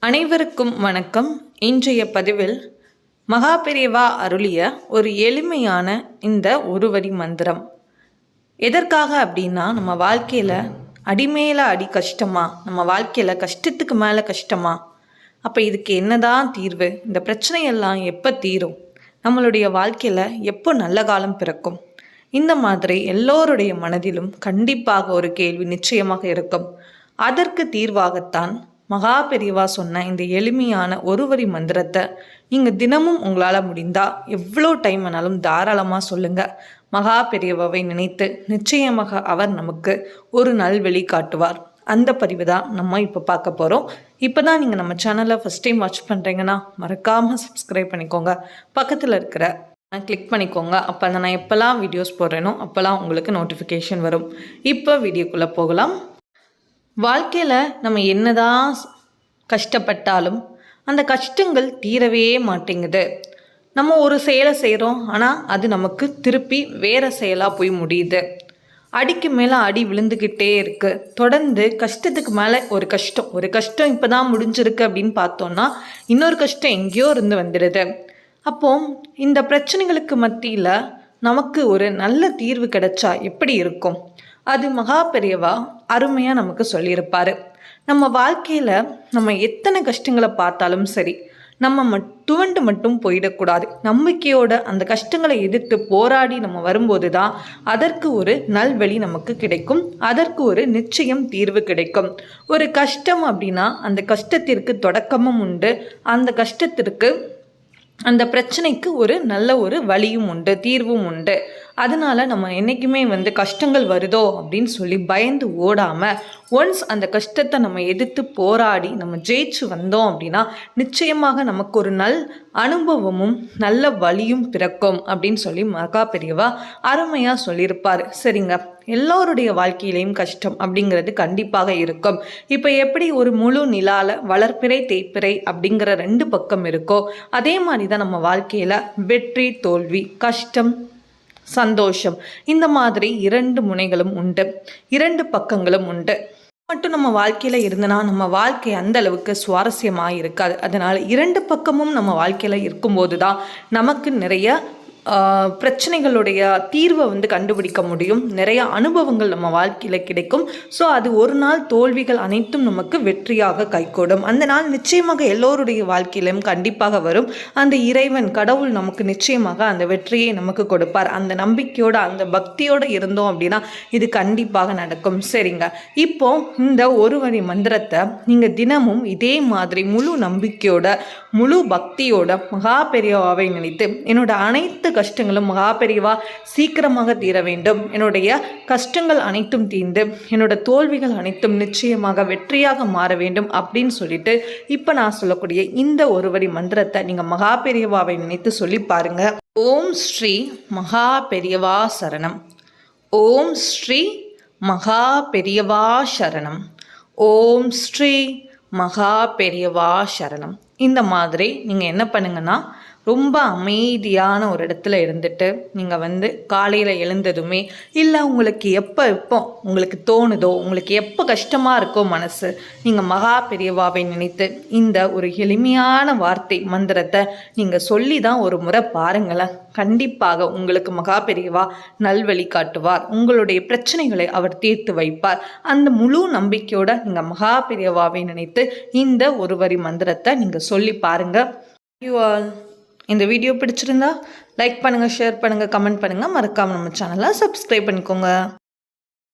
அனைவருக்கும் வணக்கம். இன்றைய பதிவில் மகாபெரிவா அருளிய ஒரு எளிமையான இந்த ஒரு வரி மந்திரம் எதற்காக அப்படின்னா, நம்ம வாழ்க்கையில் அடிமேல அடி கஷ்டமா, நம்ம வாழ்க்கையில் கஷ்டத்துக்கு மேலே கஷ்டமா, அப்போ இதுக்கு என்னதான் தீர்வு, இந்த பிரச்சனையெல்லாம் எப்போ தீரும், நம்மளுடைய வாழ்க்கையில் எப்போ நல்ல காலம் பிறக்கும், இந்த மாதிரி எல்லோருடைய மனதிலும் கண்டிப்பாக ஒரு கேள்வி நிச்சயமாக இருக்கும். அதற்கு தீர்வாகத்தான் மகா பெரியவா சொன்ன இந்த எளிமையான ஒரு வரி மந்திரத்தை நீங்கள் தினமும் உங்களால் முடிந்தால் எவ்வளோ டைம் வேணாலும் தாராளமாக சொல்லுங்கள். மகா பெரியவாவை நினைத்து நிச்சயமாக அவர் நமக்கு ஒரு நல்வழி காட்டுவார். அந்த பதிவு தான் நம்ம இப்போ பார்க்க போகிறோம். இப்போ தான் நீங்கள் நம்ம சேனலை ஃபஸ்ட் டைம் வாட்ச் பண்ணுறீங்கன்னா மறக்காமல் சப்ஸ்கிரைப் பண்ணிக்கோங்க. பக்கத்தில் இருக்கிற கிளிக் பண்ணிக்கோங்க. அப்போ நான் எப்போல்லாம் வீடியோஸ் போடுறேனோ அப்போல்லாம் உங்களுக்கு நோட்டிஃபிகேஷன் வரும். இப்போ வீடியோக்குள்ளே போகலாம். வாழ்க்கையில் நம்ம என்னதான் கஷ்டப்பட்டாலும் அந்த கஷ்டங்கள் தீரவே மாட்டேங்குது. நம்ம ஒரு செயலை செய்கிறோம், ஆனால் அது நமக்கு திருப்பி வேறு செயலாக போய் முடியுது. அடிக்கு மேலே அடி விழுந்துக்கிட்டே இருக்குது. தொடர்ந்து கஷ்டத்துக்கு மேலே ஒரு கஷ்டம் இப்போ தான் முடிஞ்சிருக்கு அப்படின்னு பார்த்தோன்னா இன்னொரு கஷ்டம் எங்கேயோ இருந்து வந்துடுது. அப்போது இந்த பிரச்சனைகளுக்கு மத்தியில் நமக்கு ஒரு நல்ல தீர்வு கிடைச்சா எப்படி இருக்கும், அது மகா பெரியவா அருமையாக நமக்கு சொல்லியிருப்பார். நம்ம வாழ்க்கையில் நம்ம எத்தனை கஷ்டங்களை பார்த்தாலும் சரி, நம்ம துவண்டு மட்டும் போயிடக்கூடாது. நம்பிக்கையோட அந்த கஷ்டங்களை எதிர்த்து போராடி நம்ம வரும்போது தான் அதற்கு ஒரு நல்வழி நமக்கு கிடைக்கும். அதற்கு ஒரு நிச்சயம் தீர்வு கிடைக்கும். ஒரு கஷ்டம் அப்படின்னா அந்த கஷ்டத்திற்கு தொடக்கமும் உண்டு, அந்த கஷ்டத்திற்கு அந்த பிரச்சனைக்கு ஒரு நல்ல ஒரு வழியும் உண்டு, தீர்வும் உண்டு. அதனால் நம்ம என்றைக்குமே கஷ்டங்கள் வருதோ அப்படின்னு சொல்லி பயந்து ஓடாமல் ஒன்ஸ் அந்த கஷ்டத்தை நம்ம எதிர்த்து போராடி நம்ம ஜெயிச்சு வந்தோம் அப்படின்னா நிச்சயமாக நமக்கு ஒரு அனுபவமும் நல்ல வழியும் பிறக்கும் அப்படின்னு சொல்லி மகா பெரியவா அருமையாக சொல்லியிருப்பார். சரிங்க, எல்லோருடைய வாழ்க்கையிலையும் கஷ்டம் அப்படிங்கிறது கண்டிப்பாக இருக்கும். இப்போ எப்படி ஒரு முழு நிலால வளர்ப்பிறை தேய்ப்பிறை அப்படிங்கிற 2 பக்கம் இருக்கோ, அதே மாதிரி தான் நம்ம வாழ்க்கையில் வெற்றி தோல்வி, கஷ்டம் சந்தோஷம், இந்த மாதிரி 2 முனைகளும் உண்டு, 2 பக்கங்களும் உண்டு. மட்டும் நம்ம வாழ்க்கையில் இருந்தனா நம்ம வாழ்க்கை அந்த அளவுக்கு சுவாரஸ்யமாக இருக்காது. அதனால் 2 பக்கமும் நம்ம வாழ்க்கையில் இருக்கும்போது தான் நமக்கு நிறைய பிரச்சனைகளுடைய தீர்வை கண்டுபிடிக்க முடியும். நிறைய அனுபவங்கள் நம்ம வாழ்க்கையில் கிடைக்கும். ஸோ அது ஒரு நாள் தோல்விகள் அனைத்தும் நமக்கு வெற்றியாக கைகூடும். அந்த நாள் நிச்சயமாக எல்லோருடைய வாழ்க்கையிலும் கண்டிப்பாக வரும். அந்த இறைவன் கடவுள் நமக்கு நிச்சயமாக அந்த வெற்றியை நமக்கு கொடுப்பார். அந்த நம்பிக்கையோடு அந்த பக்தியோடு இருந்தோம் அப்படின்னா இது கண்டிப்பாக நடக்கும். சரிங்க, இப்போ இந்த ஒரு வரி மந்திரத்தை நீங்கள் தினமும் இதே மாதிரி முழு நம்பிக்கையோட முழு பக்தியோட மகா பெரியவாவை நினைத்து என்னோட அனைத்து கஷ்டங்களும் மகா பெரியவா சீக்கிரமாக தீர வேண்டும், என்னுடைய கஷ்டங்கள் அனைத்தும் தீர்ந்து என்னோட தோல்விகள் அனைத்தும் நிச்சயமாக வெற்றியாக மாற வேண்டும் அப்படின்னு சொல்லிட்டு இப்போ நான் சொல்லக்கூடிய இந்த ஒரு வரி மந்திரத்தை நீங்கள் மகா பெரியவாவை நினைத்து சொல்லி பாருங்க. ஓம் ஸ்ரீ மகா பெரியவா சரணம், ஓம் ஸ்ரீ மகா பெரியவா சரணம், ஓம் ஸ்ரீ மகா பெரியவா சரணம். இந்த மாதிரி நீங்கள் என்ன பண்ணுங்கன்னா, ரொம்ப அமைதியான ஒரு இடத்துல இருந்துட்டு நீங்கள் காலையில் எழுந்ததுமே இல்லை உங்களுக்கு எப்போ உங்களுக்கு தோணுதோ, உங்களுக்கு எப்போ கஷ்டமாக இருக்கோ மனசு, நீங்கள் மகா பெரியவாவை நினைத்து இந்த ஒரு எளிமையான வார்த்தை மந்திரத்தை நீங்கள் சொல்லி தான் ஒரு முறை பாருங்களேன். கண்டிப்பாக உங்களுக்கு மகா பெரியவா நல்வழி காட்டுவார். உங்களுடைய பிரச்சனைகளை அவர் தீர்த்து வைப்பார். அந்த முழு நம்பிக்கையோட நீங்கள் மகா பெரியவாவை நினைத்து இந்த ஒரு வரி மந்திரத்தை நீங்கள் சொல்லி பாருங்கள். You all. இந்த வீடியோ பிடிச்சிருந்தா லைக் பண்ணுங்கள், ஷேர் பண்ணுங்கள், கமெண்ட் பண்ணுங்கள். மறக்காமல் நம்ம சேனலை சப்ஸ்கிரைப் பண்ணிக்கோங்க.